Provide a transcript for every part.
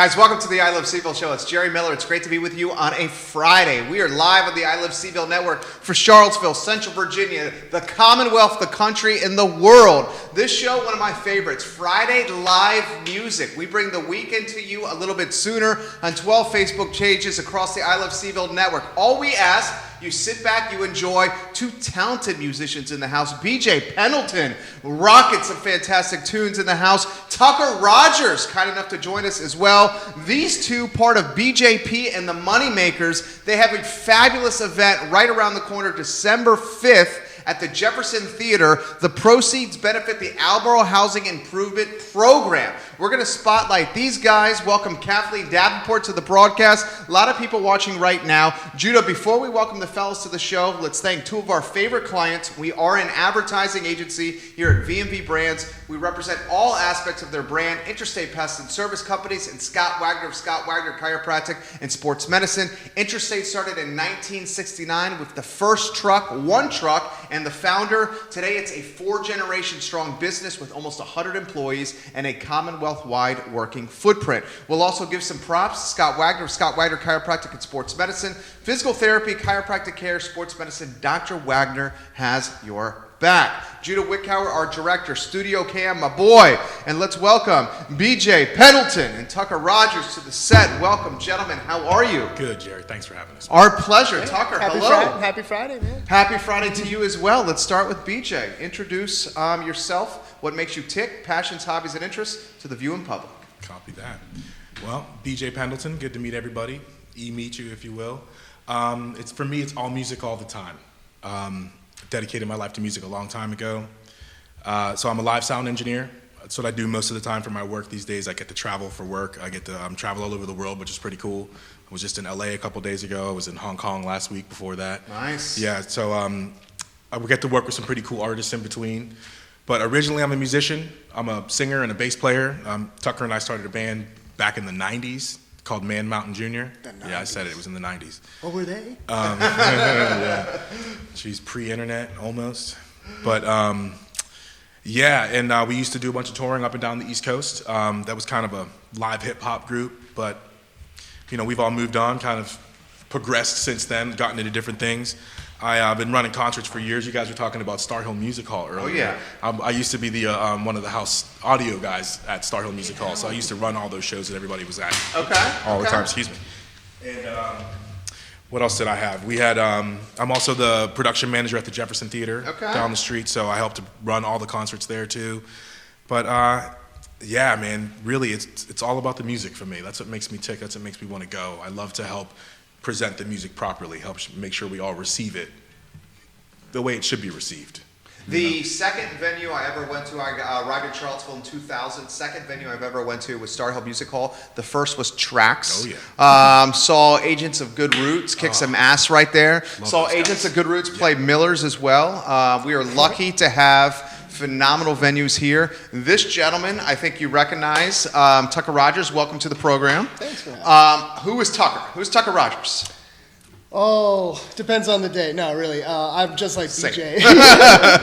Guys, welcome to the I Love CVille Show. It's Jerry Miller. It's great to be with you on a Friday. We are live on the I Love CVille Network for Charlottesville, Central Virginia, the Commonwealth, the country, and the world. This show, one of my favorites, Friday Live Music. We bring the weekend to you a little bit sooner on 12 Facebook pages across the I Love CVille Network. All we ask, you sit back, you enjoy two talented musicians in the house. BJ Pendleton, rocking some fantastic tunes in the house. Tucker Rogers, kind enough to join us as well. These two, part of BJP and the MoneyMakers, they have a fabulous event right around the corner, December 5th. At the Jefferson Theater. The proceeds benefit the Alborough Housing Improvement Program. We're going to spotlight these guys. Welcome Kathleen Davenport to the broadcast. A lot of people watching right now. Judah, before we welcome the fellas to the show, let's thank two of our favorite clients. We are an advertising agency here at V&V Brands. We represent all aspects of their brand, Interstate Pest and Service Companies, and Scott Wagner of Scott Wagner Chiropractic and Sports Medicine. Interstate started in 1969 with the first truck, one truck, and the founder. Today it's a 4-generation strong business with almost 100 employees and a Commonwealth-wide working footprint. We'll also give some props to Scott Wagner of Scott Wagner Chiropractic and Sports Medicine. Physical therapy, chiropractic care, sports medicine, Dr. Wagner has your back. Judah Wickhauer, our director, Studio Cam, my boy. And let's welcome BJ Pendleton and Tucker Rogers to the set. Welcome, gentlemen. How are you? Good, Jerry. Thanks for having us. Our pleasure. Hey, Tucker, hello. Happy Friday, man. Happy Friday to you as well. Let's start with BJ. Introduce yourself, what makes you tick, passions, hobbies, and interests to the viewing public. Copy that. Well, BJ Pendleton, good to meet everybody. Meet you, if you will. For me, it's all music all the time. Dedicated my life to music a long time ago. So I'm a live sound engineer. That's what I do most of the time for my work these days. I get to travel for work. I get to travel all over the world, which is pretty cool. I was just in LA a couple days ago. I was in Hong Kong last week before that. Nice. Yeah, so I would get to work with some pretty cool artists in between. But originally I'm a musician. I'm a singer and a bass player. Tucker and I started a band back in the 90s. Called Man Mountain Jr. Yeah, I said it. It was in the 90s. What were they? Yeah. She's pre-internet almost. But yeah, and we used to do a bunch of touring up and down the East Coast. That was kind of a live hip-hop group. But, you know, we've all moved on, kind of progressed since then, gotten into different things. I've been running concerts for years. You guys were talking about Star Hill Music Hall earlier. Oh, yeah. I used to be the one of the house audio guys at Star Hill Music Hall, so I used to run all those shows that everybody was at. Okay. All the time, excuse me. And what else did I have? We had, I'm also the production manager at the Jefferson Theater down the street, so I helped to run all the concerts there too. But yeah, man, really, it's all about the music for me. That's what makes me tick. That's what makes me want to go. I love to help present the music properly, help make sure we all receive it the way it should be received. The second venue I ever went to, I arrived in Charlottesville in 2000. Second venue I've ever went to was Star Hill Music Hall. The first was Trax. Oh, yeah. Saw Agents of Good Roots kick some ass right there. Saw Agents of Good Roots play Millers as well. We are lucky to have phenomenal venues here. This gentleman, I think you recognize, Tucker Rogers. Welcome to the program. Thanks for having me. Who is Tucker? Who's Tucker Rogers? Oh, depends on the day. No, really. I'm just like BJ.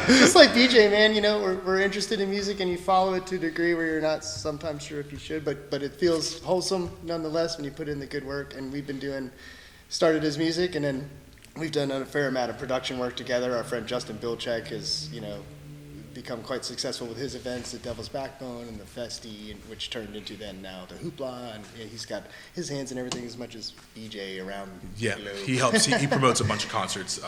Just like BJ, man. You know, we're interested in music, and you follow it to a degree where you're not sometimes sure if you should, but it feels wholesome nonetheless when you put in the good work. And we've been started as music, and then we've done a fair amount of production work together. Our friend Justin Bilchek has, you know, become quite successful with his events, the Devil's Backbone and the Festi, which turned into then now the Hoopla, and yeah, he's got his hands in everything as much as BJ around. Yeah, he helps. He promotes a bunch of concerts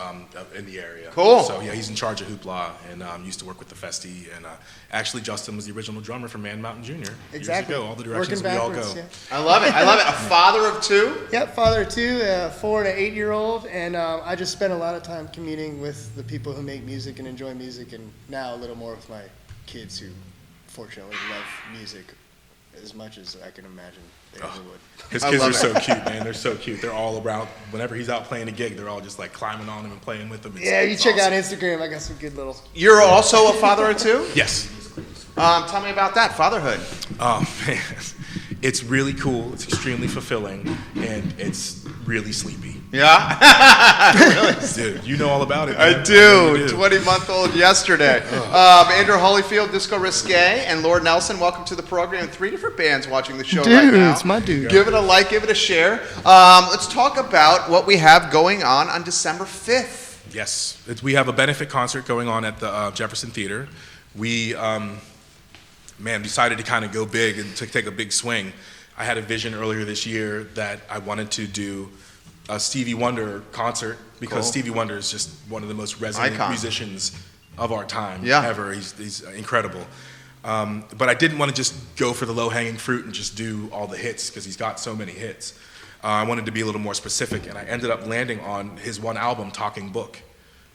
in the area. Cool. So yeah, he's in charge of Hoopla and used to work with the Festi. And actually, Justin was the original drummer for Man Mountain Jr. Exactly. Years ago. All the directions we all go. Yeah. I love it. I love it. A father of two. Yep, father of two, a 4 and an 8-year-old, and I just spent a lot of time communing with the people who make music and enjoy music, and now a little more with my kids who fortunately love music as much as I can imagine they ever would. His kids are so cute, man. They're so cute. They're all around. Whenever he's out playing a gig, they're all just like climbing on him and playing with him. You check out Instagram. I got some good little. You're also a father of two? Yes. Tell me about that, fatherhood. Oh, man. It's really cool. It's extremely fulfilling, and it's really sleepy. Yeah? Really? Dude, you know all about it. I do. 20-month-old yesterday. Andrew Holyfield, Disco Risque, and Lord Nelson, welcome to the program. 3 different bands watching the show right now. It's my dude. Give it a like, give it a share. Let's talk about what we have going on December 5th. Yes. We have a benefit concert going on at the Jefferson Theater. We, decided to kind of go big and to take a big swing. I had a vision earlier this year that I wanted to do a Stevie Wonder concert because Stevie Wonder is just one of the most resonant musicians of our time ever. He's incredible. But I didn't want to just go for the low-hanging fruit and just do all the hits because he's got so many hits. I wanted to be a little more specific, and I ended up landing on his one album, Talking Book.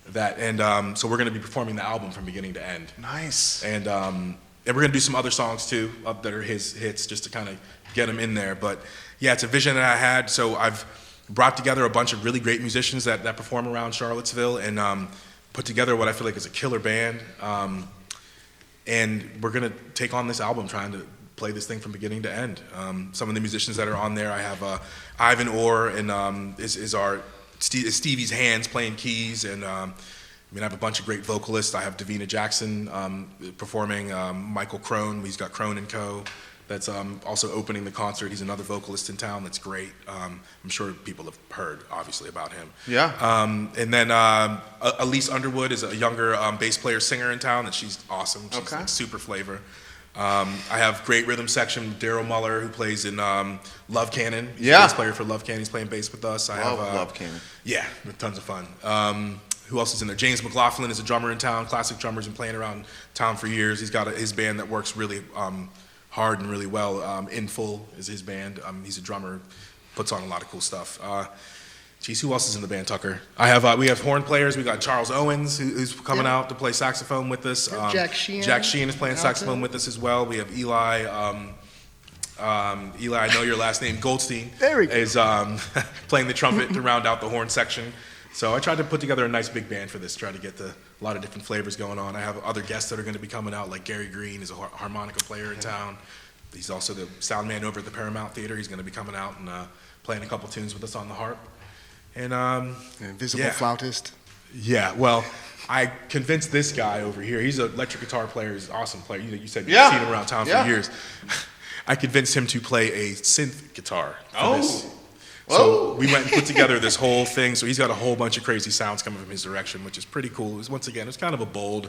So we're going to be performing the album from beginning to end. Nice. And we're going to do some other songs too that are his hits just to kind of get him in there. But yeah, it's a vision that I had. So I've brought together a bunch of really great musicians that perform around Charlottesville and put together what I feel like is a killer band. And we're going to take on this album trying to play this thing from beginning to end. Some of the musicians that are on there, I have Ivan Orr and is Stevie's hands playing keys, and I have a bunch of great vocalists. I have Davina Jackson performing, Michael Crone, he's got Crone & Co. That's also opening the concert. He's another vocalist in town that's great. I'm sure people have heard, obviously, about him. Yeah. And then Elise Underwood is a younger bass player singer in town, and she's awesome. She's like super flavor. I have great rhythm section, Daryl Muller, who plays in Love Cannon. He's a bass player for Love Cannon. He's playing bass with us. I have Love Cannon. Yeah, tons of fun. Who else is in there? James McLaughlin is a drummer in town, classic drummer, has been playing around town for years. He's got his band that works really hard and really well. In Full is his band. He's a drummer, puts on a lot of cool stuff. Who else is in the band, Tucker? We have horn players. We got Charles Owens, who's coming out to play saxophone with us. Jack Sheehan. Jack Sheehan is playing saxophone with us as well. We have Eli. Eli, I know your last name. Goldstein is playing the trumpet to round out the horn section. So I tried to put together a nice big band for this, try to get a lot of different flavors going on. I have other guests that are going to be coming out, like Gary Green is a harmonica player in town. He's also the sound man over at the Paramount Theater. He's going to be coming out and playing a couple tunes with us on the harp. And invisible flautist. Yeah, well, I convinced this guy over here. He's an electric guitar player. He's an awesome player. You said you've seen him around town for years. I convinced him to play a synth guitar for this. So we went and put together this whole thing. So he's got a whole bunch of crazy sounds coming from his direction, which is pretty cool. Once again, it's kind of a bold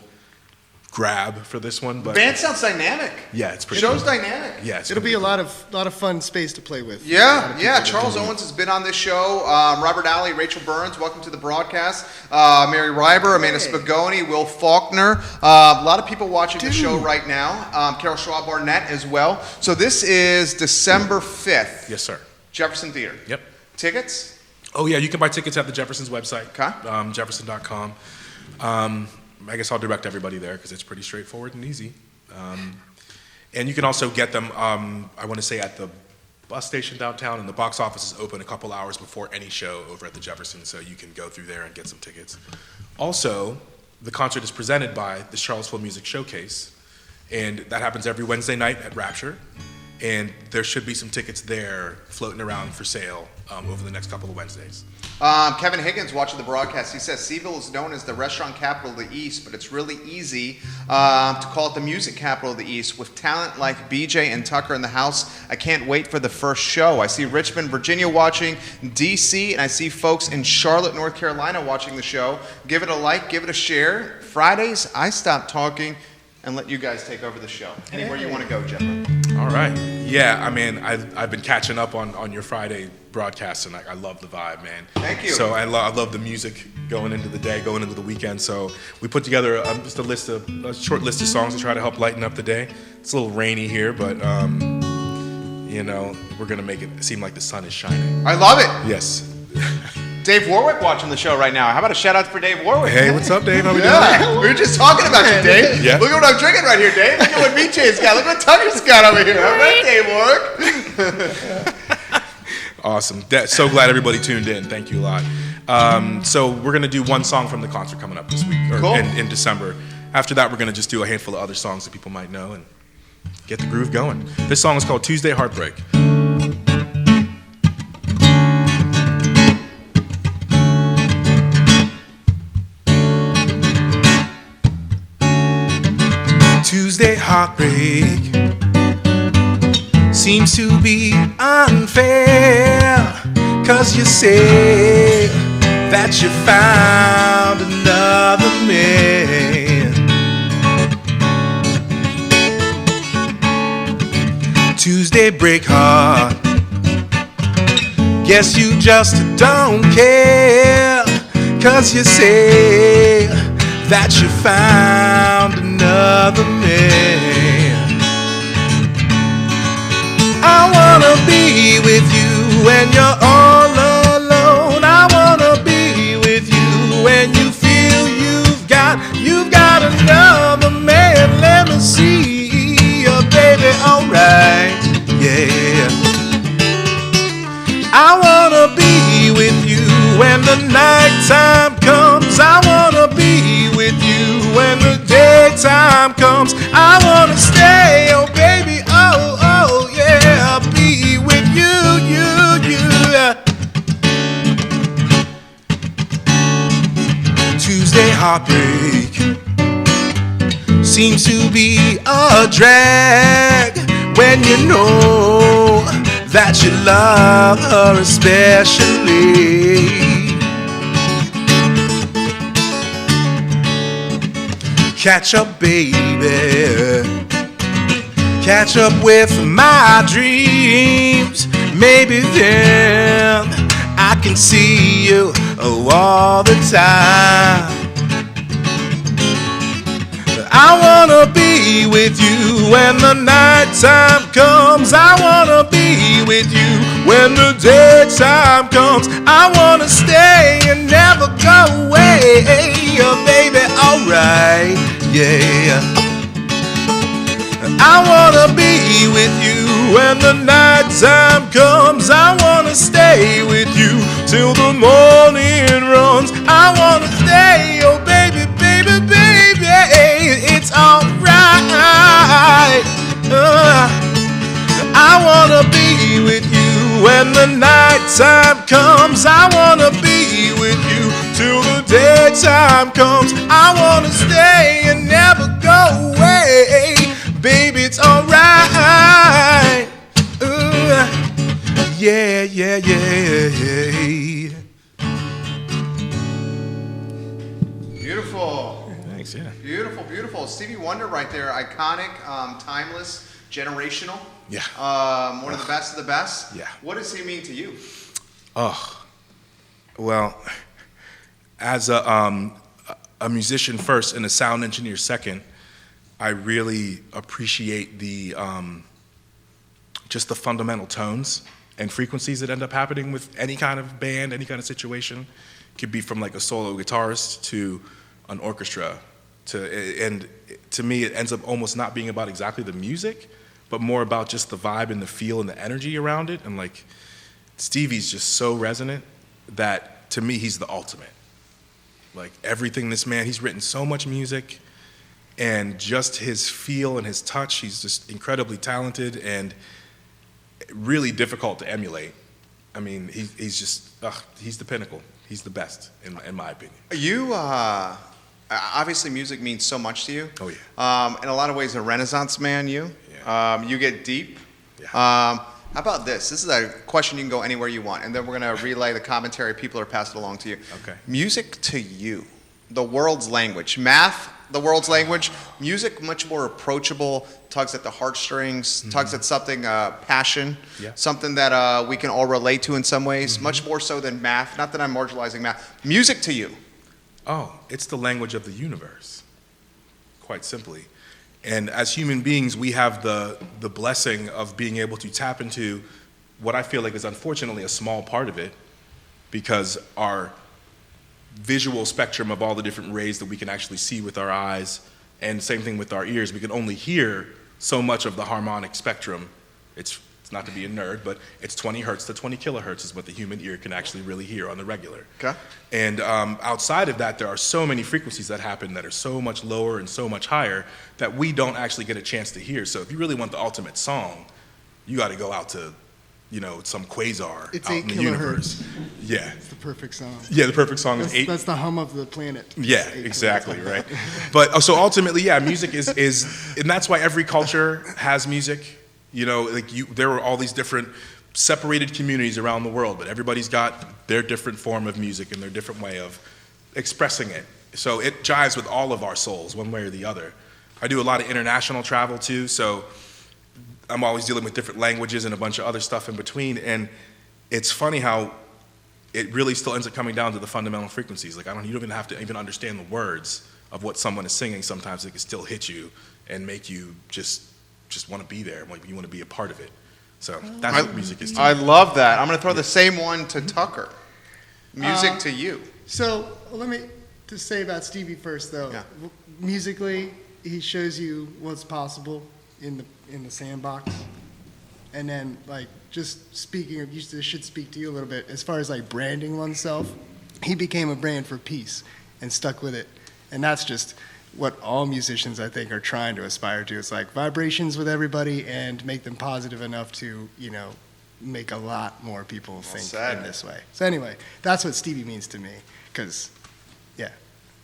grab for this one. But the band sounds dynamic. Yeah, it's pretty Show's cool. dynamic. Yeah, it'll be a lot of fun space to play with. Yeah. Charles Owens has been on this show. Robert Alley, Rachel Burns, welcome to the broadcast. Mary Reiber, Amanda Spagoni, Will Faulkner. A lot of people watching the show right now. Carol Schwab Barnett as well. So this is December 5th. Yes, sir. Jefferson Theater. Yep. Tickets? Oh, yeah, you can buy tickets at the Jefferson's website, Jefferson.com. I guess I'll direct everybody there because it's pretty straightforward and easy. And you can also get them, I want to say, at the bus station downtown, and the box office is open a couple hours before any show over at the Jefferson, so you can go through there and get some tickets. Also, the concert is presented by the Charlottesville Music Showcase, and that happens every Wednesday night at Rapture. And there should be some tickets there floating around for sale over the next couple of Wednesdays. Kevin Higgins watching the broadcast, he says CVille is known as the restaurant capital of the East, but it's really easy to call it the music capital of the East. With talent like BJ and Tucker in the house, I can't wait for the first show. I see Richmond, Virginia watching, DC, and I see folks in Charlotte, North Carolina watching the show. Give it a like, give it a share. Fridays, I stop talking and let you guys take over the show. Anywhere you want to go, Jeff. All right. Yeah, I mean, I've been catching up on your Friday broadcasts, and I love the vibe, man. Thank you. So I love the music going into the day, going into the weekend. So we put together just a short list of songs to try to help lighten up the day. It's a little rainy here, but we're gonna make it seem like the sun is shining. I love it. Yes. Dave Warwick watching the show right now. How about a shout out for Dave Warwick? Hey, what's up, Dave? How we doing? We were just talking about you, Dave. Yeah. Look at what I'm drinking right here, Dave. Look at what BJ's got. Look what Tucker's got over here. All right, Dave Warwick. Awesome. So glad everybody tuned in. Thank you a lot. So we're going to do one song from the concert coming up this week, or in December. After that, we're going to just do a handful of other songs that people might know and get the groove going. This song is called Tuesday Heartbreak. Tuesday heartbreak seems to be unfair, 'cause you say that you found another man. Tuesday break heart, guess you just don't care, 'cause you say that you found another man. I wanna be with you when you're all alone. I wanna be with you when you feel you've got another man. Let me see you, baby, alright, yeah. I wanna be with you when the nighttime comes. I wanna be with you when the daytime comes. I wanna stay, oh baby, oh yeah, be with you. Tuesday heartbreak seems to be a drag when you know that you love her especially. Catch up, baby, catch up with my dreams. Maybe then I can see you all the time. I wanna be with you when the nighttime comes. I wanna be with you when the daytime comes. I wanna stay and never go away, oh baby, alright, yeah. I wanna be with you when the nighttime comes. I wanna stay with you till the morning runs. I wanna stay, oh baby, baby, baby, it's alright. I wanna be with you when the nighttime comes. I wanna be with you till the daytime comes. I wanna stay and never go away. Baby, it's alright. Yeah. Beautiful. Thanks, yeah. Beautiful. Stevie Wonder right there. Iconic, timeless, generational. Yeah. One of the best of the best. Yeah. What does he mean to you? Oh, well, as a musician first and a sound engineer second, I really appreciate the just the fundamental tones and frequencies that end up happening with any kind of band, any kind of situation. It could be from like a solo guitarist to an orchestra, and to me it ends up almost not being about exactly the music, but more about just the vibe and the feel and the energy around it. And like Stevie's just so resonant that to me he's the ultimate. Like everything this man, he's written so much music, and just his feel and his touch, he's just incredibly talented and really difficult to emulate. I mean, he's just, he's the pinnacle. He's the best, in my opinion. You, obviously music means so much to you. Oh yeah. In a lot of ways, a renaissance man, you. Yeah. You get deep. Yeah. How about this? This is a question you can go anywhere you want, and then we're going to relay the commentary. People are passing along to you. Okay. Music to you, the world's language. Math, the world's language. Music, much more approachable, tugs at the heartstrings, tugs at something, passion, something that we can all relate to in some ways, much more so than math. Not that I'm marginalizing math. Music to you. Oh, it's the language of the universe, quite simply. And as human beings, we have the blessing of being able to tap into what I feel like is unfortunately a small part of it, because our visual spectrum of all the different rays that we can actually see with our eyes, and same thing with our ears, we can only hear so much of the harmonic spectrum. It's not to be a nerd, but it's 20 hertz to 20 kilohertz is what the human ear can actually really hear on the regular. Okay. And outside of that, there are so many frequencies that happen that are so much lower and so much higher that we don't actually get a chance to hear. So if you really want the ultimate song, you got to go out to some quasar It's out 8 in the universe. kilohertz. Yeah. It's the perfect song. Yeah, the perfect song is 8. That's the hum of the planet. Yeah, exactly, right. But so ultimately, yeah, music is, and that's why every culture has music. There were all these different separated communities around the world, but everybody's got their different form of music and their different way of expressing it. So it jives with all of our souls, one way or the other. I do a lot of international travel too, so I'm always dealing with different languages and a bunch of other stuff in between, and it's funny how it really still ends up coming down to the fundamental frequencies. Like you don't even have to even understand the words of what someone is singing. Sometimes it can still hit you and make you just want to be there, like you want to be a part of it. So that's what music is to me. I love that. I'm going to throw the same one to Tucker. Music to you. So let me just say about Stevie first, though. Yeah. Musically, he shows you what's possible in the sandbox, and then just speaking of, this should speak to you a little bit as far as branding oneself. He became a brand for peace and stuck with it, and that's just what all musicians, I think, are trying to aspire to. It's vibrations with everybody and make them positive enough to, make a lot more people think in this way. So anyway, that's what Stevie means to me, because, yeah,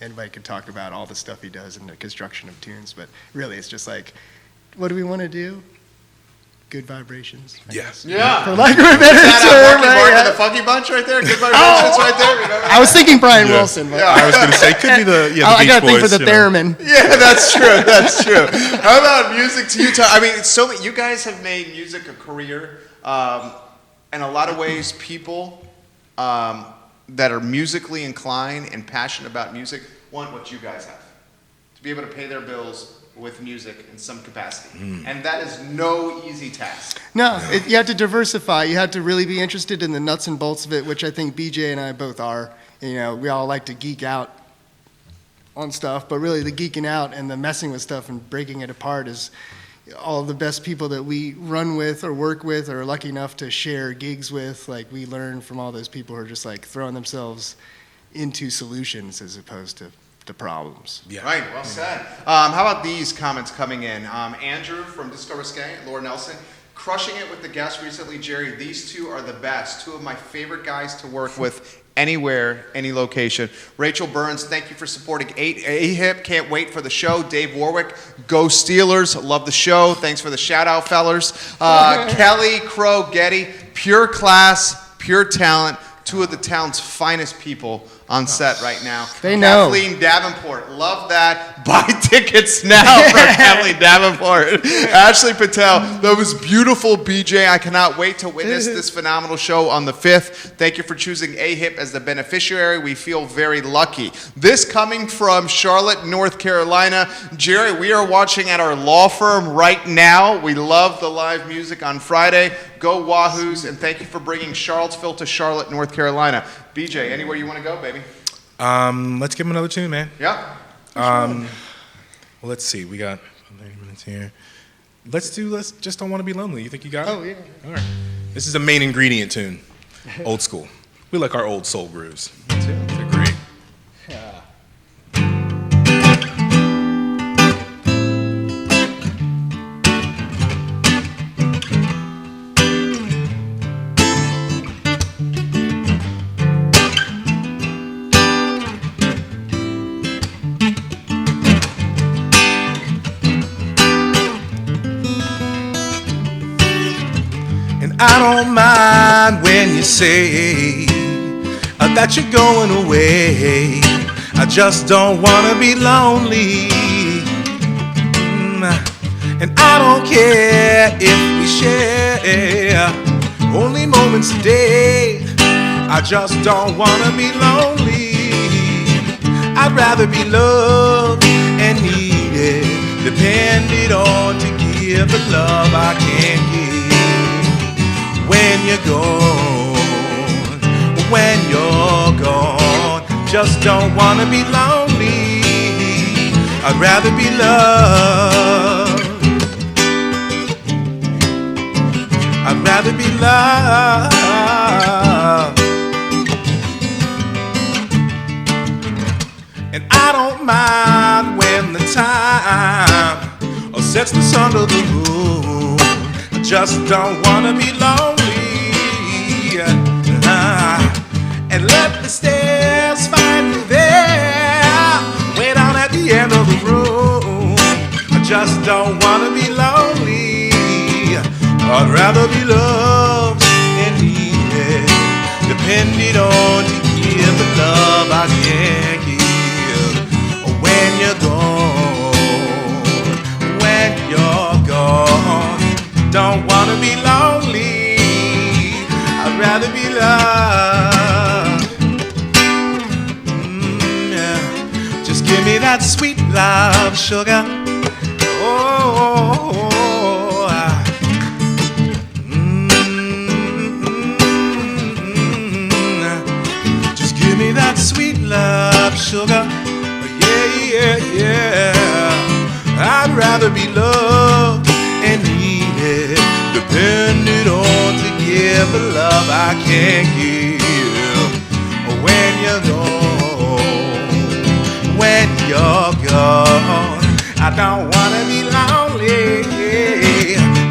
anybody could talk about all the stuff he does in the construction of tunes, but really it's just what do we want to do? Good vibrations. Yes. Yeah. For lack of a better term, Mark and the Funky Bunch right there. Good vibrations right there. Remember? I was thinking Brian Wilson. But I was going to say, it could be the Beach I got to think Boys, for the theremin. Yeah, that's true. That's true. How about music to you? I mean, you guys have made music a career. In a lot of ways, people that are musically inclined and passionate about music want what you guys have. To be able to pay their bills with music in some capacity. And that is no easy task. No, you have to diversify. You have to really be interested in the nuts and bolts of it, which I think BJ and I both are. We all like to geek out on stuff, but really the geeking out and the messing with stuff and breaking it apart is all the best people that we run with or work with or are lucky enough to share gigs with. We learn from all those people who are just throwing themselves into solutions as opposed to problems. Yeah. Right, well said. How about these comments coming in? Andrew from Disco Risque, Laura Nelson, crushing it with the guests recently. Jerry, these two are the best. Two of my favorite guys to work with anywhere, any location. Rachel Burns, thank you for supporting AHIP. Can't wait for the show. Dave Warwick, go Steelers. Love the show. Thanks for the shout out, fellers. Kelly Crow Getty, pure class, pure talent. Two of the town's finest people on set right now. They know. Kathleen Davenport, love that. Buy tickets now for Kathleen Davenport. Ashley Patel, that was beautiful, BJ. I cannot wait to witness this phenomenal show on the 5th. Thank you for choosing AHIP as the beneficiary. We feel very lucky. This coming from Charlotte, North Carolina. Jerry, we are watching at our law firm right now. We love the live music on Friday. Go Wahoos, and thank you for bringing Charlottesville to Charlotte, North Carolina. BJ, anywhere you want to go, baby? Let's give him another tune, man. Yeah. Well, let's see. We got 90 minutes here. Let's Just Don't Want to Be Lonely. You think you got it? Oh, yeah. All right. This is a main ingredient tune. Old school. We like our old soul grooves. Me too. Agree. Yeah. I don't mind when you say that you're going away. I just don't want to be lonely. And I don't care if we share only moments a day. I just don't want to be lonely. I'd rather be loved and needed, depended on to give the love I can't give. When you're gone, just don't wanna be lonely. I'd rather be loved. I'd rather be loved. And I don't mind when the time sets the sun to the moon. I just don't wanna be lonely. and let the stairs find you there, way down at the end of the room. I just don't wanna be lonely. I'd rather be loved and needed, depended on to give the love I can't give. When you're gone, when you're gone, don't wanna be lonely. I'd rather be loved. Yeah. Just give me that sweet love, sugar. Oh. Just give me that sweet love, sugar. Yeah, yeah, yeah. I'd rather be loved and needed, depended on to give the love I can't give. When you're gone, when you're gone, I don't wanna be lonely.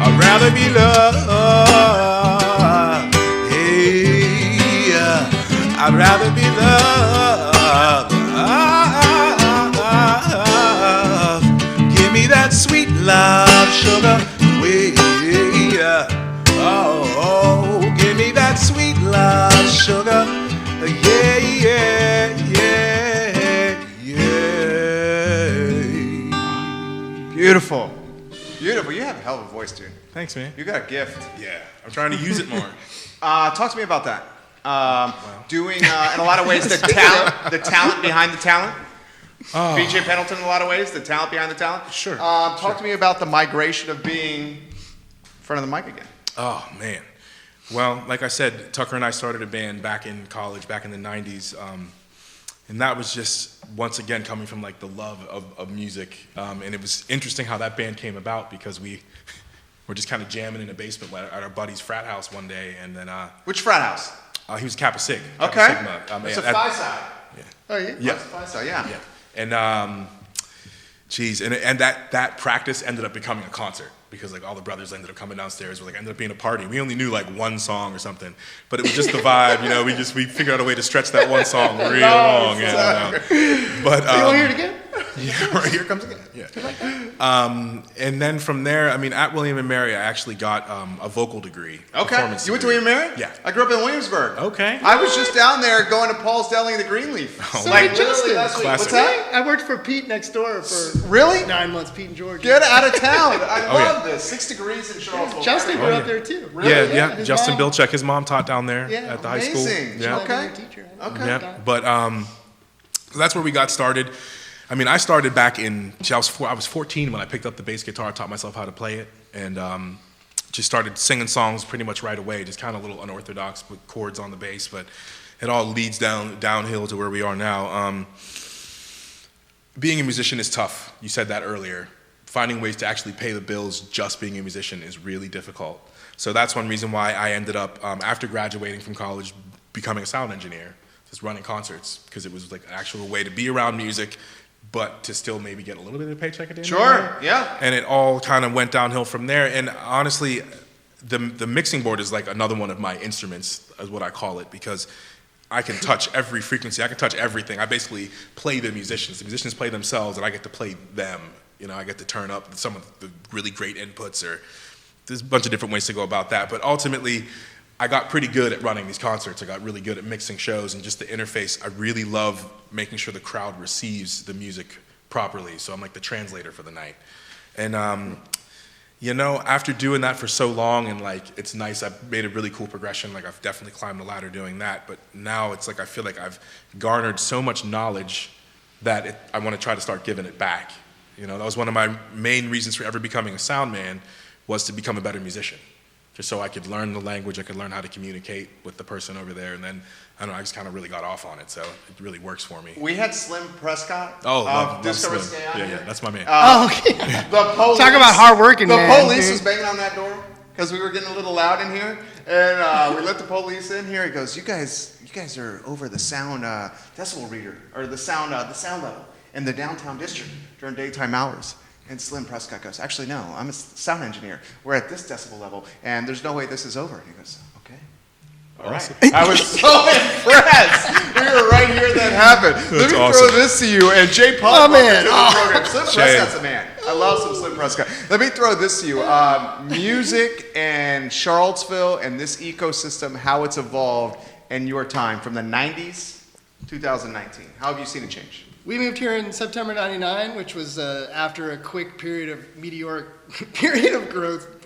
I'd rather be loved. Hey, I'd rather be loved. Give me that sweet love, sugar. Oh, give me that sweet love, sugar. Yeah, yeah, yeah, yeah. Beautiful. Beautiful. You have a hell of a voice, dude. Thanks, man. You got a gift. Yeah, I'm trying to use it more. Talk to me about that. Doing, in a lot of ways, the talent behind the talent. BJ Pendleton, in a lot of ways, the talent behind the talent. Sure. Talk to me about the migration of being in front of the mic again. Oh, man. Well, like I said, Tucker and I started a band back in college, back in the 90s. And that was just, once again, coming from like the love of music. And it was interesting how that band came about because we were just kind of jamming in a basement at our buddy's frat house one day. And then... Which frat house? He was Kappa Sig. Okay. Kappa Sigma. It's a Phi Psi. Yeah. Oh, yeah? Yeah. Phi Psi, yeah. Yeah. And, and that practice ended up becoming a concert. Because like all the brothers ended up coming downstairs, ended up being a party. We only knew like one song or something, but it was just the vibe, you know. We figured out a way to stretch that one song real long. But you want to hear it again? Yeah, right, here comes again. Yeah. And then from there, I mean, at William and Mary, I actually got a vocal degree. Okay. You went to William and Mary? Yeah. I grew up in Williamsburg. Okay. I was just down there going to Paul's Deli in the Greenleaf. So did Justin. What's that? I worked for Pete next door for really 9 months. Pete and George. Get out of town. I love this. 6 degrees in Charlottesville. Justin grew up there too. Really? Yeah. Justin Bilchek, his mom taught down there at the high school. Amazing. Yeah. Okay. Okay. Yeah. But so that's where we got started. I mean, I started back in, I was 14 when I picked up the bass guitar, taught myself how to play it, and just started singing songs pretty much right away, just kind of a little unorthodox with chords on the bass, but it all leads downhill to where we are now. Being a musician is tough. You said that earlier. Finding ways to actually pay the bills just being a musician is really difficult. So that's one reason why I ended up, after graduating from college, becoming a sound engineer, just running concerts, because it was like an actual way to be around music, but to still maybe get a little bit of a paycheck at the end of the year. Yeah. And it all kind of went downhill from there. And honestly, the mixing board is like another one of my instruments, is what I call it, because I can touch every frequency. I can touch everything. I basically play the musicians. The musicians play themselves, and I get to play them. You know, I get to turn up some of the really great inputs, or there's a bunch of different ways to go about that. But ultimately, I got pretty good at running these concerts. I got really good at mixing shows and just the interface. I really love making sure the crowd receives the music properly. So I'm like the translator for the night. And, you know, after doing that for so long and like, it's nice, I've made a really cool progression. Like I've definitely climbed the ladder doing that. But now it's like, I feel like I've garnered so much knowledge that I want to try to start giving it back. You know, that was one of my main reasons for ever becoming a sound man, was to become a better musician. Just so I could learn the language, I could learn how to communicate with the person over there, and then, I don't know, I just kind of really got off on it, so it really works for me. We had Slim Prescott love Disco Slim. Risque on Yeah, here. that's my man. Okay. The police, Talk about hard working, man. The police dude. was banging on that door because we were getting a little loud in here, and we let the police in here. He goes, "You guys are over the sound decibel reader, or the sound level in the downtown district during daytime hours." And Slim Prescott goes, "Actually, no, I'm a sound engineer. We're at this decibel level, and there's no way this is over." And he goes, "Okay." Awesome. I was so impressed. We were right here. That happened. Let me throw this to you and Jay Punk. Oh man, Slim Prescott's a man. I love some Slim Prescott. Let me throw this to you. Music and Charlottesville and this ecosystem, how it's evolved in your time from the 90s to 2019. How have you seen it change? We moved here in September '99, which was after a quick period of meteoric period of growth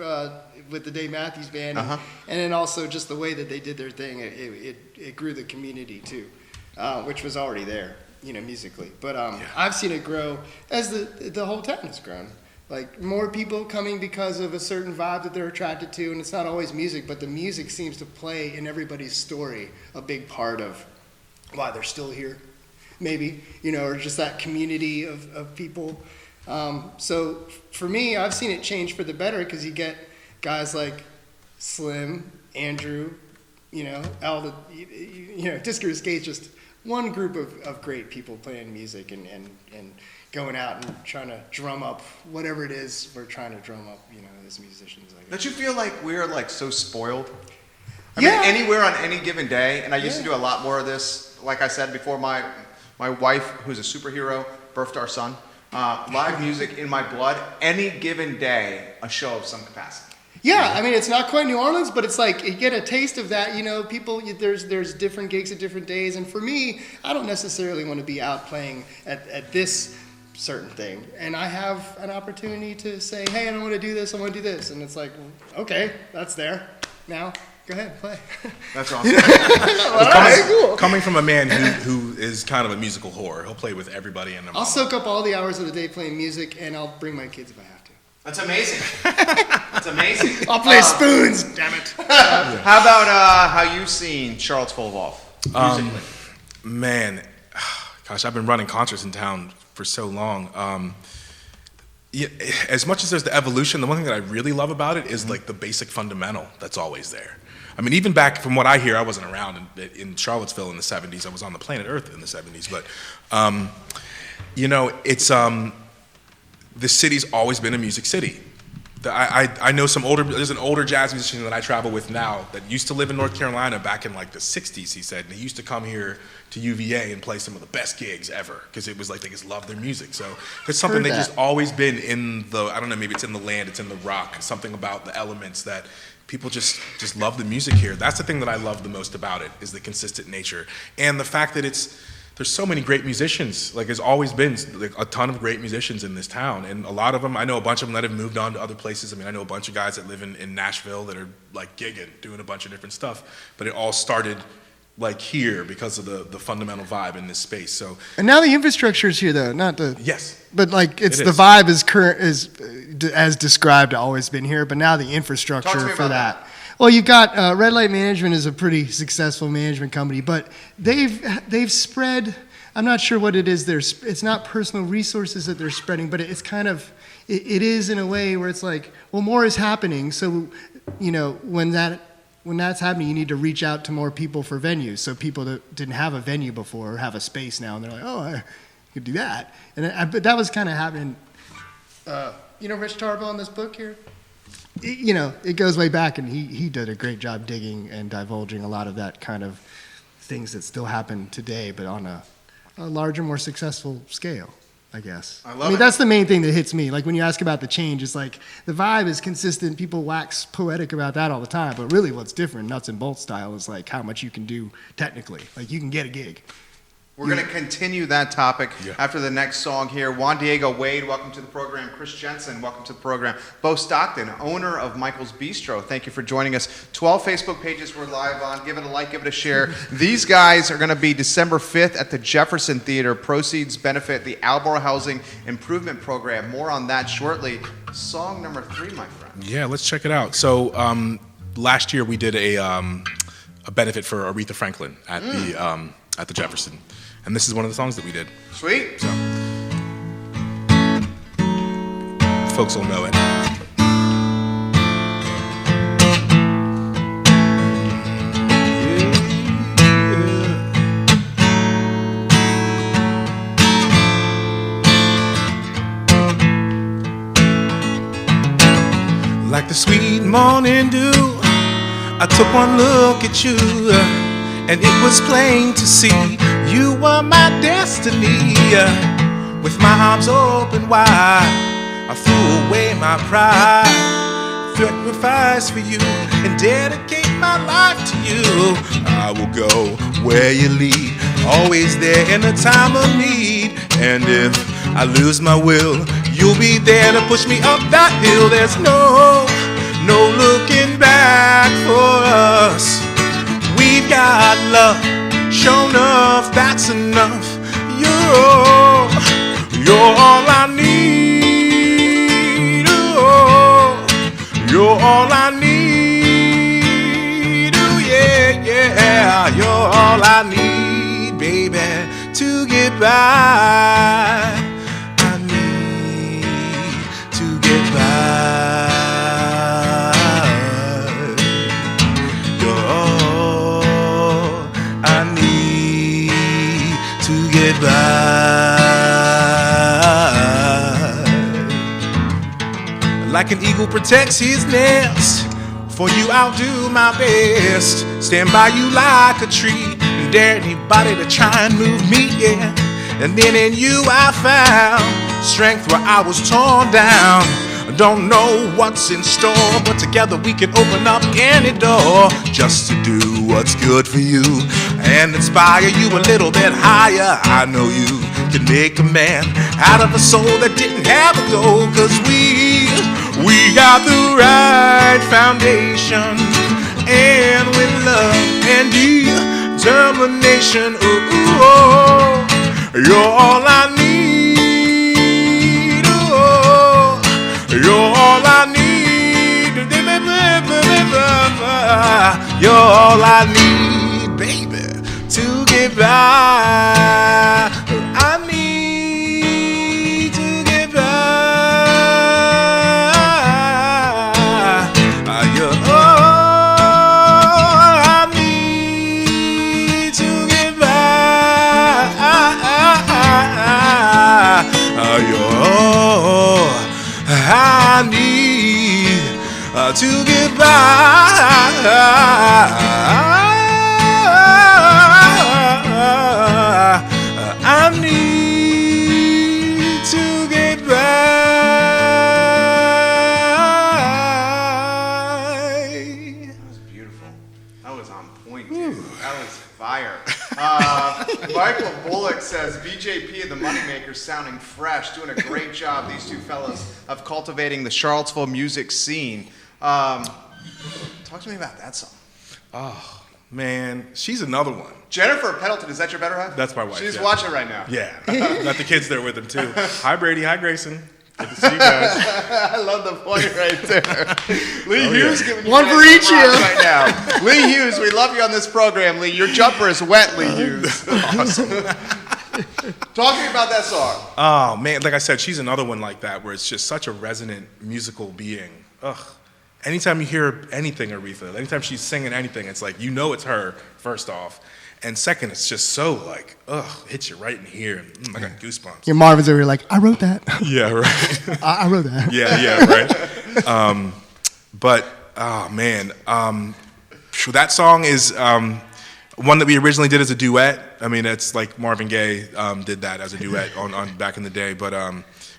with the Dave Matthews Band, and then also just the way that they did their thing. It grew the community too, which was already there, musically. But I've seen it grow as the whole town has grown. Like more people coming because of a certain vibe that they're attracted to, and it's not always music, but the music seems to play in everybody's story a big part of why they're still here. Maybe, or just that community of people. So for me, I've seen it change for the better because you get guys like Slim, Andrew, Al, Disco Skate's just one group of great people playing music and going out and trying to drum up whatever it is we're trying to drum up, as musicians. Don't you feel like we're so spoiled? I mean, anywhere on any given day, and I used to do a lot more of this. Like I said before, my wife, who's a superhero, birthed our son. Live music in my blood. Any given day, a show of some capacity. Yeah, I mean, it's not quite New Orleans, but it's like you get a taste of that. People, there's different gigs at different days. And for me, I don't necessarily want to be out playing at this certain thing. And I have an opportunity to say, hey, I don't want to do this, I want to do this. And it's like, okay, that's there. Now, go ahead, play. That's awesome. Coming from a man who is kind of a musical whore, he'll play with everybody in the I'll soak up all the hours of the day playing music, and I'll bring my kids if I have to. That's amazing. That's amazing. I'll play spoons, damn it. How about how you've seen Charlottesville evolve musically? Man, gosh, I've been running concerts in town for so long. As much as there's the evolution, the one thing that I really love about it is like the basic fundamental that's always there. I mean, even back from what I hear, I wasn't around in Charlottesville in the 70s. I was on the planet Earth in the 70s. But, it's the city's always been a music city. I know there's an older jazz musician that I travel with now that used to live in North Carolina back in like the 60s, he said. And he used to come here to UVA and play some of the best gigs ever because it was like they just loved their music. So it's something they just always been in I don't know, maybe it's in the land, it's in the rock, something about the elements that people just love the music here. That's the thing that I love the most about it is the consistent nature. And the fact that there's so many great musicians. Like there's always been like a ton of great musicians in this town. And a lot of them, I know a bunch of them that have moved on to other places. I mean, I know a bunch of guys that live in Nashville that are like gigging, doing a bunch of different stuff. But it all started like here because of the fundamental vibe in this space. So. And now the infrastructure is here though, not the. Yes. But like the vibe is as described, always been here. But now the infrastructure for that. Well, you've got Red Light Management is a pretty successful management company, but they've spread. I'm not sure what it is. It's not personal resources that they're spreading, but it's kind of it is in a way where it's like, well, more is happening. So, when that's happening, you need to reach out to more people for venues. So people that didn't have a venue before have a space now, and they're like, oh, I could do that. But that was kind of happening. Rich Tarbell in this book here. It goes way back, and he did a great job digging and divulging a lot of that kind of things that still happen today, but on a larger, more successful scale, I guess. I mean, that's the main thing that hits me. Like when you ask about the change, it's like the vibe is consistent. People wax poetic about that all the time, but really what's different, nuts and bolts style, is like how much you can do technically. Like you can get a gig. We're going to continue that topic after the next song here. Juan Diego Wade, welcome to the program. Chris Jensen, welcome to the program. Bo Stockton, owner of Michael's Bistro, thank you for joining us. 12 Facebook pages we're live on. Give it a like, give it a share. These guys are going to be December 5th at the Jefferson Theater. Proceeds benefit the Alboro Housing Improvement Program. More on that shortly. Song number 3, my friend. Yeah, let's check it out. So last year we did a benefit for Aretha Franklin at the Jefferson. And this is one of the songs that we did. Sweet. So, folks will know it. Like the sweet morning dew I took one look at you, and it was plain to see you were my destiny. With my arms open wide, I threw away my pride, sacrifice for you, and dedicate my life to you. I will go where you lead, always there in a time of need. And if I lose my will, you'll be there to push me up that hill. There's no looking back for us. We've got love, sure enough, that's enough. You're all I need. Oh, you're all I need. Oh, yeah, yeah. You're all I need, baby, to get by. I need to get by. You're all I need to get by. Like an eagle protects his nest, for you I'll do my best. Stand by you like a tree, and dare anybody to try and move me, yeah. And then in you I found strength where I was torn down. Don't know what's in store, but together we can open up any door, just to do what's good for you and inspire you a little bit higher. I know you can make a man out of a soul that didn't have a goal, 'cause we got the right foundation, and with love and determination, oh, you're all I need. Oh, you're all I need. You're all I need, baby, to get by. I need to get by. You're all I need to get by. You're all I need to get by. I need to get by. That was beautiful. That was on point, dude. That was fire. Michael Bullock says, BJP The MoneyMakers sounding fresh, doing a great job, these two fellas, of cultivating the Charlottesville music scene. Talk to me about that song. Oh, man, she's another one. Jennifer Pendleton, is that your better half? That's my wife. She's watching right now. Yeah, got the kids there with him too. Hi Brady, hi Grayson. Good to see you guys. I love the point right there. Lee Hughes giving you one for each here right now. Lee Hughes, we love you on this program, Lee. Your jumper is wet, Lee Hughes. Awesome. Talk to me about that song. Oh man, like I said, she's another one like that where it's just such a resonant musical being. Ugh. Anytime you hear anything Aretha, anytime she's singing anything, it's like, you know it's her, first off. And second, it's just so like, hits you right in here. I got goosebumps. Your Marvin's over here like, I wrote that. Yeah, right. I wrote that. Yeah, right. But, oh man, that song is one that we originally did as a duet. I mean, it's like Marvin Gaye did that as a duet on back in the day. But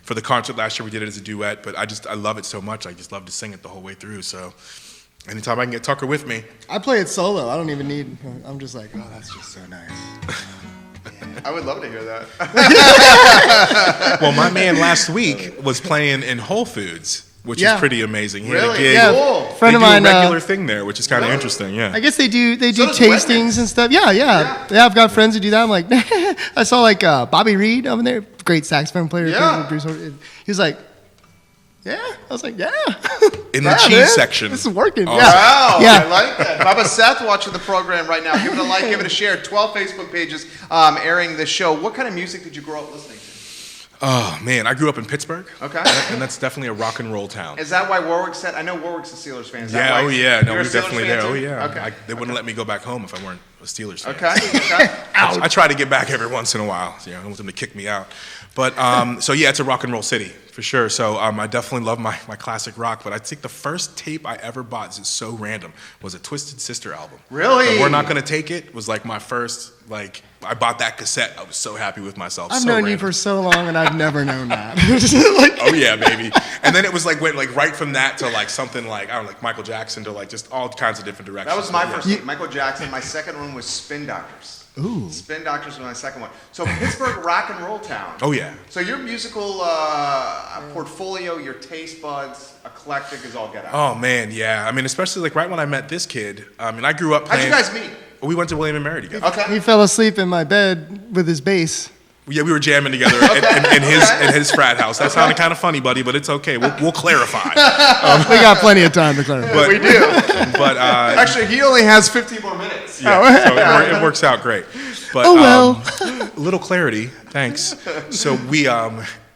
for the concert last year, we did it as a duet. But I love it so much. I just love to sing it the whole way through. So anytime I can get Tucker with me. I play it solo. I don't even need, I'm just like, oh, that's just so nice. I would love to hear that. Well, my man last week was playing in Whole Foods, which is pretty amazing. He had a gig. Yeah, cool. Friend of mine. They do a regular thing there, which is kind of interesting. Yeah. I guess they do does tastings and stuff. Yeah. I've got friends who do that. I'm like, I saw like Bobby Reed over there, great saxophone player. Yeah. Bruce, he was like, yeah. I was like, yeah. In the cheese section. This is working. Awesome. Yeah. Wow, Yeah. I like that. Baba Seth watching the program right now. Give it a like, give it a share. 12 Facebook pages airing this show. What kind of music did you grow up listening to? Oh, man, I grew up in Pittsburgh. Okay. And that's definitely a rock and roll town. Is that why Warwick said? I know Warwick's a Steelers fan. Is that Yeah, why oh yeah, no, you're we're a Steelers definitely fan there. too? Oh yeah. Okay. They wouldn't let me go back home if I weren't Steelers fan. Okay. I try to get back every once in a while. I don't want them to kick me out. But so yeah, it's a rock and roll city for sure. So I definitely love my classic rock. But I think the first tape I ever bought, this is so random, was a Twisted Sister album. Really? The We're Not Gonna Take It was like my first, like, I bought that cassette. I was so happy with myself. I've so known random. you for so long, and I've never known that. Oh yeah, baby. And then it was like went like right from that to like something like, I don't know, like Michael Jackson to like just all kinds of different directions. That was my first one. Michael Jackson. My second one was Spin Doctors. Ooh. Spin Doctors was my second one. So Pittsburgh, rock and roll town. Oh yeah. So your musical portfolio, your taste buds, eclectic is all get out. Oh man, yeah. I mean, especially like right when I met this kid. I mean, I grew up playing. How'd you guys meet? We went to William and Mary together. Okay. He fell asleep in my bed with his bass. Yeah, we were jamming together in his frat house. That sounded kind of funny, buddy, but it's okay. We'll clarify. We got plenty of time to clarify. But, we do. But actually, he only has 15 more minutes. Yeah, so it works out great. But a little clarity, thanks. So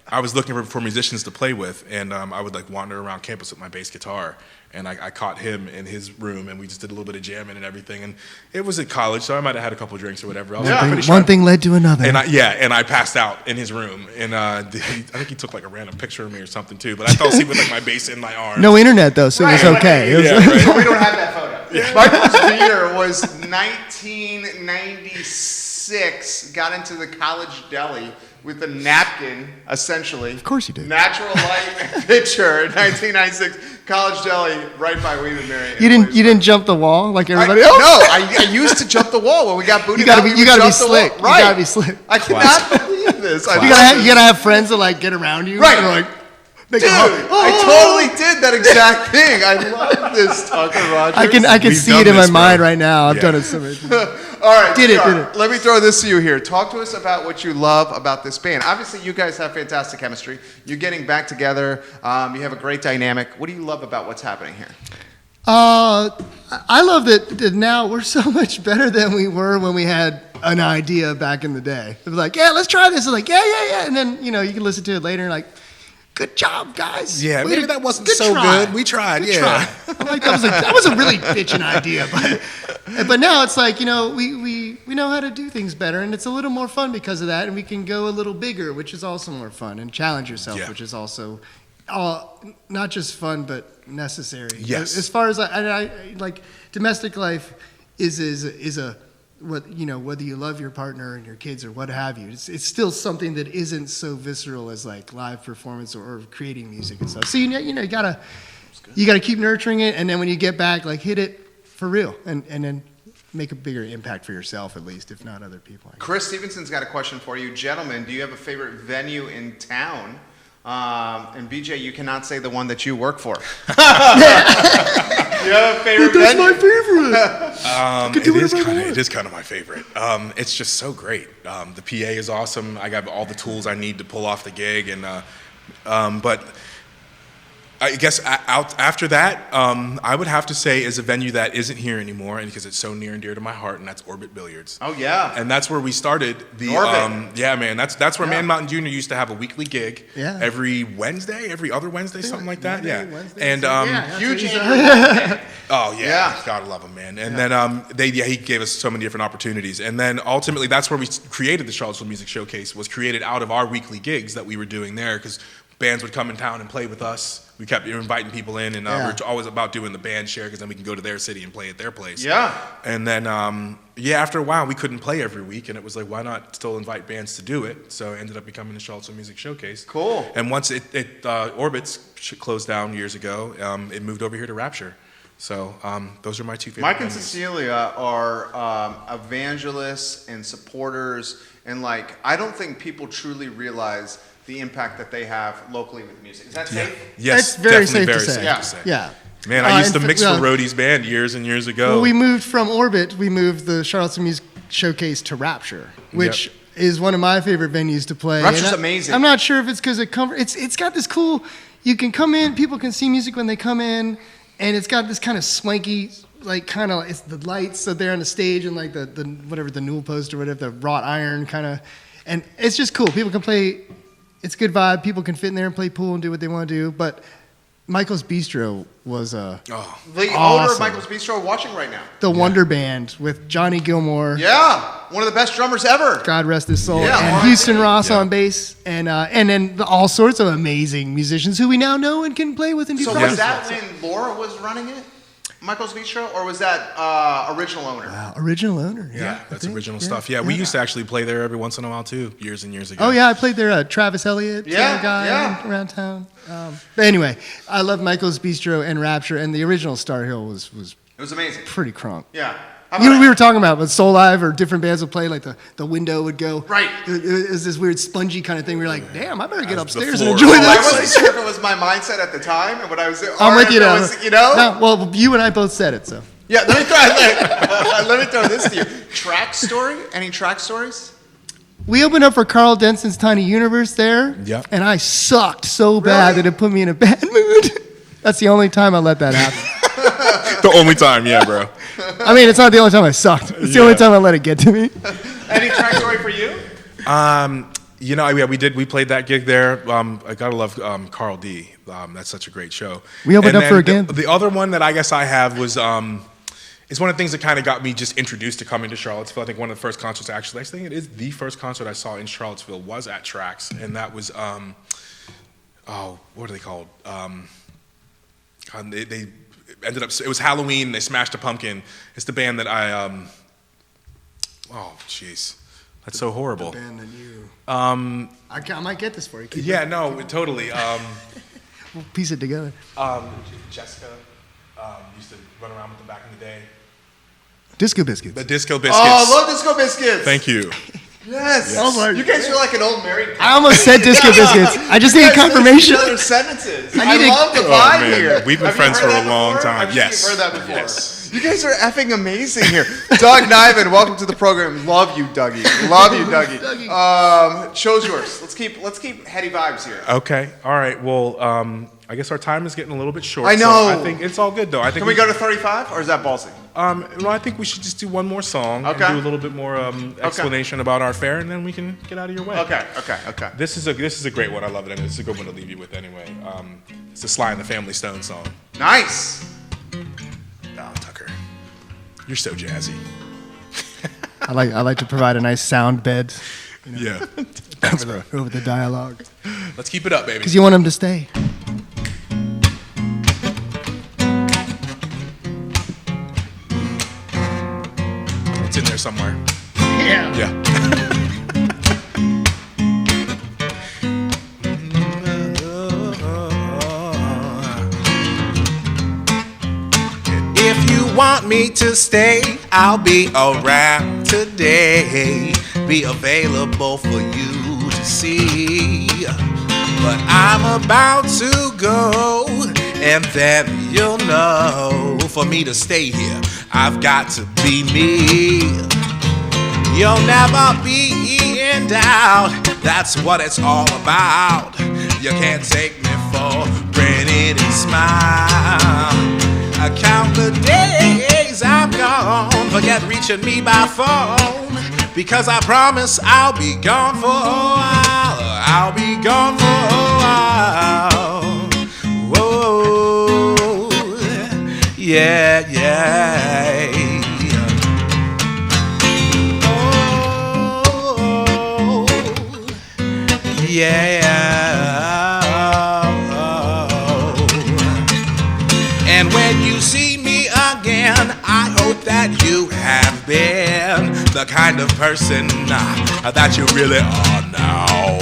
I was looking for musicians to play with, and I would like wander around campus with my bass guitar, and I caught him in his room, and we just did a little bit of jamming and everything. And it was at college, so I might have had a couple drinks or whatever. One thing led to another. And I passed out in his room, and I think he took like a random picture of me or something too. But I fell asleep with like my bass in my arms. No internet though, so it was okay. Yeah, right. So we don't have that photo. Yeah. My first beer was 1996. Got into the college deli with a napkin, essentially. Of course you did. Natural light picture, 1996, college deli, right by William and Mary. You didn't jump the wall like everybody else? No, I used to jump the wall when we got booted. You gotta be slick. Right. You gotta be slick. I cannot believe this. You gotta have friends that like get around you. Right. And like, dude, I totally did that exact thing. I love this, Tucker Rogers. I can see it in my mind right now. I've done it so many times. All right, did it. Let me throw this to you here. Talk to us about what you love about this band. Obviously, you guys have fantastic chemistry. You're getting back together. You have a great dynamic. What do you love about what's happening here? I love that now we're so much better than we were when we had an idea back in the day. It was like, yeah, let's try this. It's like, yeah. And then, you can listen to it later and like, good job, guys. Yeah, maybe that wasn't so good. We tried, yeah. I'm like, that was a really bitchin' idea. But now it's like, we know how to do things better, and it's a little more fun because of that, and we can go a little bigger, which is also more fun, and challenge yourself, which is also not just fun, but necessary. Yes. As far as I like, domestic life is a whether you love your partner and your kids or what have you, it's still something that isn't so visceral as like live performance or creating music and stuff. So you gotta keep nurturing it, and then when you get back, like hit it for real, and then make a bigger impact for yourself at least, if not other people. Chris Stevenson's got a question for you, gentlemen. Do you have a favorite venue in town? And BJ, you cannot say the one that you work for. You have a favorite venue? That's my favorite. It is kind of my favorite. It's just so great. The PA is awesome. I got all the tools I need to pull off the gig, and but I guess after that, I would have to say is a venue that isn't here anymore, and because it's so near and dear to my heart, and that's Orbit Billiards. Oh yeah. And that's where we started the. Yeah, man. That's where Man Mountain Jr. used to have a weekly gig. Yeah. Every Wednesday, every other Wednesday, something like that. Wednesday, And huge. Oh yeah, gotta love him, man. And then he gave us so many different opportunities, and then ultimately that's where we created the Charlottesville Music Showcase. Was created out of our weekly gigs that we were doing there, because bands would come in town and play with us. We kept inviting people in, and we're always about doing the band share, because then we can go to their city and play at their place. Yeah. And then after a while we couldn't play every week, and it was like, why not still invite bands to do it? So it ended up becoming the Charlottesville Music Showcase. Cool. And once Orbit's closed down years ago, it moved over here to Rapture. So those are my two favorite. Mike and Cecilia are evangelists and supporters, and like I don't think people truly realize the impact that they have locally with music. Is that safe? Yes, that's very safe to say. Yeah. Man, I used to mix for Roadie's band years and years ago. Well, we moved from Orbit. We moved the Charlottesville Music Showcase to Rapture, which is one of my favorite venues to play. Rapture's amazing. I'm not sure if it's because it's got this cool. You can come in. People can see music when they come in, and it's got this kind of swanky, like it's the lights that they're on the stage, and like the whatever the newel post or whatever, the wrought iron kind of, and it's just cool. People can play. It's a good vibe. People can fit in there and play pool and do what they want to do. But Michael's Bistro was the awesome. owner of Michael's Bistro watching right now. The Wonder Band with Johnny Gilmore. Yeah, one of the best drummers ever. God rest his soul. Yeah, and Houston Ross on bass, and then all sorts of amazing musicians who we now know and can play with and do So projects was that with. when Laura was running it? Michael's Bistro, or was that original owner? Wow, original owner. Yeah, that's original stuff. Yeah, we used to actually play there every once in a while too, years and years ago. Oh yeah, I played there. Travis Elliott, guy around town. But anyway, I love Michael's Bistro and Rapture, and the original Star Hill was It was amazing. pretty crunk. Yeah. We were talking about, but Soul Live or different bands would play, like the window would go. Right. It was this weird spongy kind of thing. We were like, damn, I better get upstairs and floor. enjoy I this. wasn't sure if it was my mindset at the time and what I was. I'm with you now. Was, you know. No, well, you and I both said it, so. Yeah. Let me throw this to you. Track story? Any track stories? We opened up for Carl Denson's Tiny Universe there. Yep. And I sucked so bad that it put me in a bad mood. That's the only time I let that happen. The only time, yeah, bro. I mean, it's not the only time I sucked. It's the only time I let it get to me. Any track story for you? You know, yeah, we played that gig there. I gotta love Carl D. That's such a great show. We opened up for again. The other one that I guess I have was it's one of the things that kind of got me just introduced to coming to Charlottesville. I think one of the first concerts, actually, I think it is the first concert I saw in Charlottesville was at Trax, and that was what are they called? They ended up. It was Halloween. They smashed a pumpkin. It's the band that I. Oh, jeez, that's so horrible. The band that you. I might get this for you. Yeah, no, totally. We'll piece it together. Jessica used to run around with them back in the day. Disco Biscuits. The Disco Biscuits. Oh, I love Disco Biscuits. Thank you. Yes. You guys are like an old married couple. I almost said Disco Biscuits. I just need confirmation. Other sentences. I love the vibe here. We've been Have friends you for heard a that long before? time. I'm Yes. sure you've heard that before. Yes. You guys are effing amazing here. Doug Niven, welcome to the program. Love you, Dougie. Love you, Dougie. Show's yours. Let's keep heady vibes here. Okay. All right. Well, I guess our time is getting a little bit short. I know. So I think it's all good though. I think Can we go to 35, or is that ballsy? No, I think we should just do one more song Okay. and do a little bit more explanation about our fare, and then we can get out of your way. Okay. This is a great one. I love it, and it's a good one to leave you with anyway. It's the Sly and the Family Stone song. Nice. Oh, Tucker, you're so jazzy. I like to provide a nice sound bed. Yeah. over the dialogue. Let's keep it up, baby. Because you want them to stay. It's in there somewhere. Yeah. Yeah. If you want me to stay, I'll be around today. Be available for you to see. But I'm about to go, and then you'll know. For me to stay here, I've got to be me. You'll never be in doubt. That's what it's all about. You can't take me for granted and smile. I count the days I'm gone. Forget reaching me by phone, because I promise I'll be gone for a while. I'll be gone for a while. Whoa, yeah, yeah. Oh, yeah. And when you see me again, I hope that you have been the kind of person that you really are now.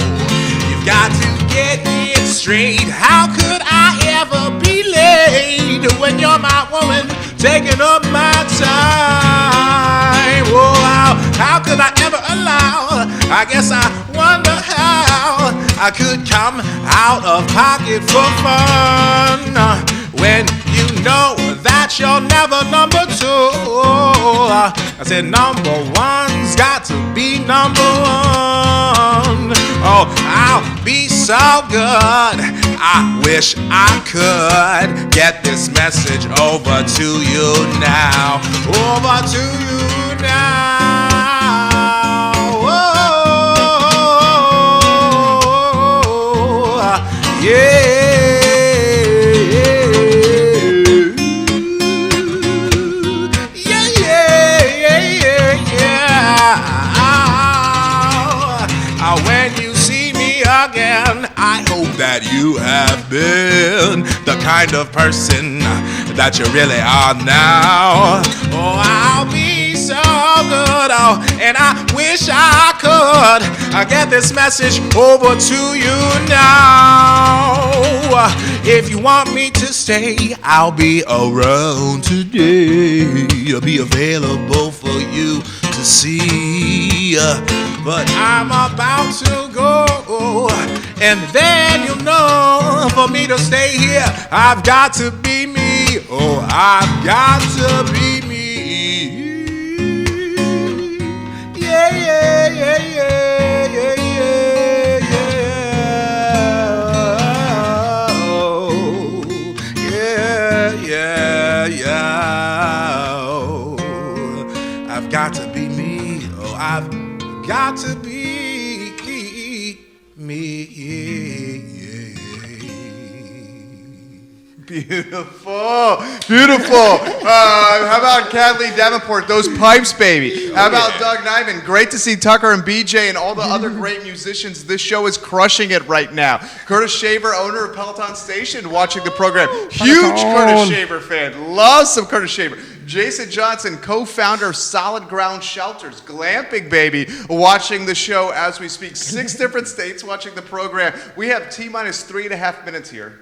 You've got to get it straight. How could I ever be late when you're my woman, taking up my time? Oh, how could I ever allow? I guess I wonder how I could come out of pocket for fun when you know that you're never number two. I said number one's got to be number one. Oh, I'll be so good. I wish I could get this message over to you now. Over to you now. Oh, yeah. me again. I hope that you have been the kind of person that you really are now. Oh, I'll be so good, oh, and I wish I could get this message over to you now. If you want me to stay, I'll be around today. I'll be available for you to see. But I'm about to go, and then you know, for me to stay here, I've got to be me. Oh, I've got to be me. Yeah, yeah, yeah, yeah, yeah, yeah, oh, yeah, yeah, yeah. Oh, I've got to be me. Oh, I've got to be me. Beautiful, beautiful. How about Kathleen Davenport? Those pipes, baby. How about Doug Nyman? Great to see Tucker and BJ and all the other great musicians. This show is crushing it right now. Curtis Shaver, owner of Pendleton Station, watching the program. Huge Curtis Shaver fan. Love some Curtis Shaver. Jason Johnson, co-founder of Solid Ground Shelters, glamping baby, watching the show as we speak. 6 different states watching the program. We have T-minus 3.5 minutes here.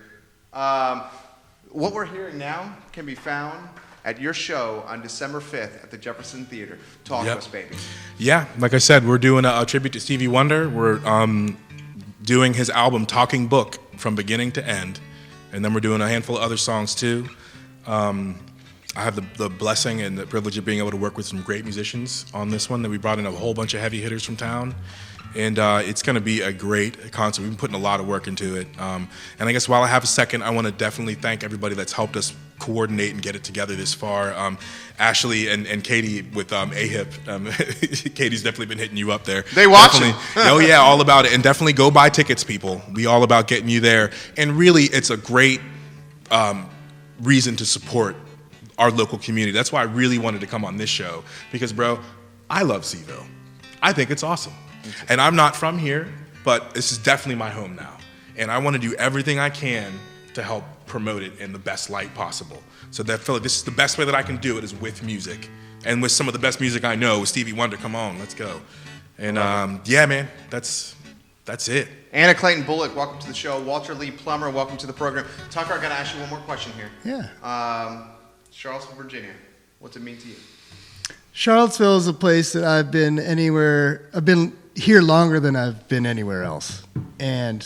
What we're hearing now can be found at your show on December 5th at the Jefferson Theater. Talk to us, baby. Yeah, like I said, we're doing a tribute to Stevie Wonder. We're doing his album Talking Book from beginning to end. And then we're doing a handful of other songs too. I have the blessing and the privilege of being able to work with some great musicians on this one. That we brought in a whole bunch of heavy hitters from town. And it's going to be a great concert. We've been putting a lot of work into it. And I guess while I have a second, I want to definitely thank everybody that's helped us coordinate and get it together this far. Ashley and Katie with AHIP. Katie's definitely been hitting you up there. They watch it. Oh, yeah, all about it. And definitely go buy tickets, people. We all about getting you there. And really, it's a great reason to support our local community. That's why I really wanted to come on this show. Because, bro, I love CVille. I think it's awesome. And I'm not from here, but this is definitely my home now. And I want to do everything I can to help promote it in the best light possible. So that I feel like this is the best way that I can do it is with music. And with some of the best music I know, with Stevie Wonder, come on, let's go. And yeah, man, that's it. Anna Clayton Bullock, welcome to the show. Walter Lee Plummer, welcome to the program. Tucker, I got to ask you one more question here. Yeah. Charlottesville, Virginia, what's it mean to you? Charlottesville is a place that I've been here longer than I've been anywhere else. And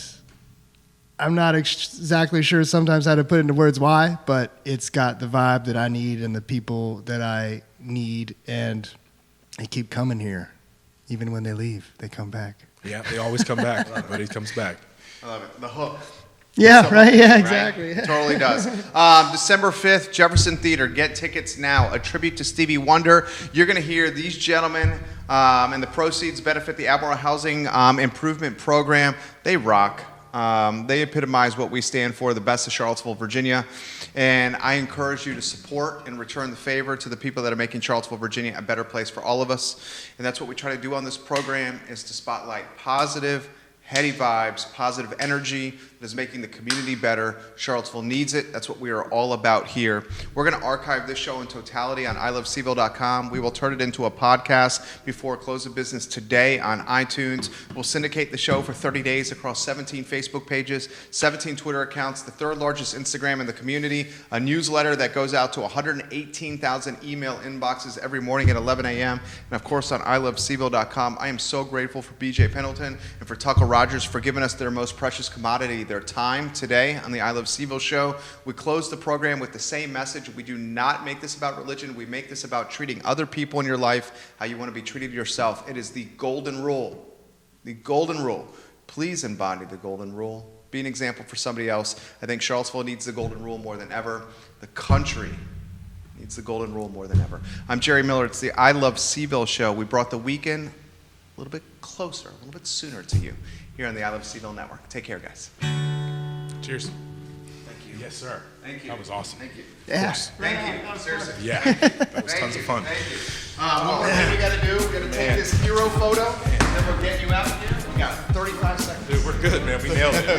I'm not exactly sure sometimes how to put into words why, but it's got the vibe that I need and the people that I need, and they keep coming here. Even when they leave, they come back. Yeah, they always come back. Everybody comes back. I love it. The hook. Yeah, right? Yeah, exactly. Right? Totally does. December 5th, Jefferson Theater. Get tickets now. A tribute to Stevie Wonder. You're going to hear these gentlemen, and the proceeds benefit the Albemarle Housing Improvement Program. They rock. They epitomize what we stand for, the best of Charlottesville, Virginia. And I encourage you to support and return the favor to the people that are making Charlottesville, Virginia a better place for all of us. And that's what we try to do on this program, is to spotlight positive, heady vibes, positive energy that is making the community better. Charlottesville needs it. That's what we are all about here. We're going to archive this show in totality on ilovecville.com. We will turn it into a podcast before close of business today on iTunes. We'll syndicate the show for 30 days across 17 Facebook pages, 17 Twitter accounts, the third largest Instagram in the community, a newsletter that goes out to 118,000 email inboxes every morning at 11 a.m., and of course on ilovecville.com. I am so grateful for BJ Pendleton and for Tucker Rogers for giving us their most precious commodity, their time, today on the I Love CVille Show. We close the program with the same message. We do not make this about religion. We make this about treating other people in your life how you want to be treated yourself. It is the golden rule. The golden rule. Please embody the golden rule. Be an example for somebody else. I think Charlottesville needs the golden rule more than ever. The country needs the golden rule more than ever. I'm Jerry Miller. It's the I Love CVille Show. We brought the weekend a little bit closer, a little bit sooner to you here on the I Love CVille Network. Take care, guys. Cheers. Thank you. Yes, sir. Thank you. That was awesome. Thank you. Yeah. Thank you. Seriously. Yeah, that was tons of fun. Thank you. One more thing we got to do. We're going to take this hero photo, and then we're getting you out here. We got 35 seconds. Dude, we're good, man. We nailed it.